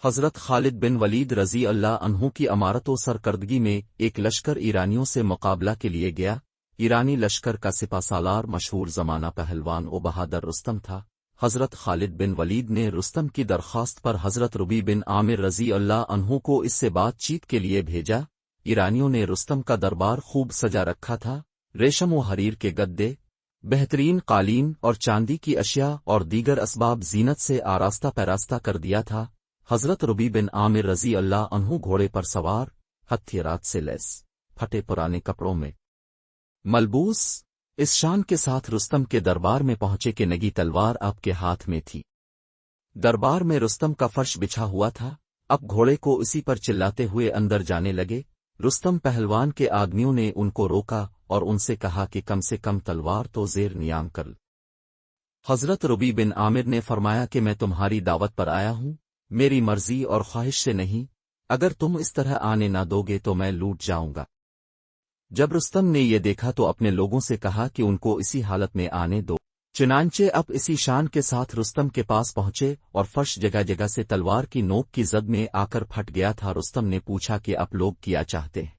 حضرت خالد بن ولید رضی اللہ عنہ کی امارت و سرکردگی میں ایک لشکر ایرانیوں سے مقابلہ کے لیے گیا۔ ایرانی لشکر کا سپہ سالار مشہور زمانہ پہلوان و بہادر رستم تھا۔ حضرت خالد بن ولید نے رستم کی درخواست پر حضرت ربی بن عامر رضی اللہ عنہ کو اس سے بات چیت کے لیے بھیجا۔ ایرانیوں نے رستم کا دربار خوب سجا رکھا تھا، ریشم و حریر کے گدے، بہترین قالین اور چاندی کی اشیاء اور دیگر اسباب زینت سے آراستہ پیراستہ کر دیا تھا۔ حضرت ربی بن عامر رضی اللہ عنہ گھوڑے پر سوار، ہتھیارات سے لیس، پھٹے پرانے کپڑوں میں ملبوس، اس شان کے ساتھ رستم کے دربار میں پہنچے کہ نگی تلوار آپ کے ہاتھ میں تھی۔ دربار میں رستم کا فرش بچھا ہوا تھا، اب گھوڑے کو اسی پر چلاتے ہوئے اندر جانے لگے۔ رستم پہلوان کے آدمیوں نے ان کو روکا اور ان سے کہا کہ کم سے کم تلوار تو زیر نیام کر۔ حضرت ربی بن عامر نے فرمایا کہ میں تمہاری دعوت پر آیا ہوں، میری مرضی اور خواہش سے نہیں، اگر تم اس طرح آنے نہ دو گے تو میں لوٹ جاؤں گا۔ جب رستم نے یہ دیکھا تو اپنے لوگوں سے کہا کہ ان کو اسی حالت میں آنے دو۔ چنانچہ اب اسی شان کے ساتھ رستم کے پاس پہنچے اور فرش جگہ جگہ سے تلوار کی نوک کی زد میں آ کر پھٹ گیا تھا۔ رستم نے پوچھا کہ آپ لوگ کیا چاہتے ہیں؟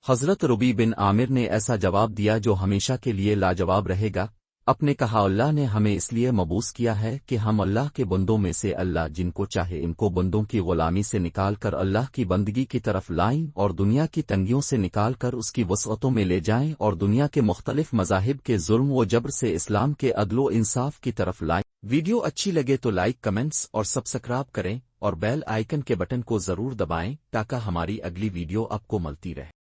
حضرت ربی بن عامر نے ایسا جواب دیا جو ہمیشہ کے لیے لاجواب رہے گا۔ اپنے کہا اللہ نے ہمیں اس لیے مبعوث کیا ہے کہ ہم اللہ کے بندوں میں سے اللہ جن کو چاہے ان کو بندوں کی غلامی سے نکال کر اللہ کی بندگی کی طرف لائیں اور دنیا کی تنگیوں سے نکال کر اس کی وسعتوں میں لے جائیں اور دنیا کے مختلف مذاہب کے ظلم و جبر سے اسلام کے عدل و انصاف کی طرف لائیں۔ ویڈیو اچھی لگے تو لائک، کمنٹس اور سبسکرائب کریں اور بیل آئیکن کے بٹن کو ضرور دبائیں تاکہ ہماری اگلی ویڈیو آپ کو ملتی رہے۔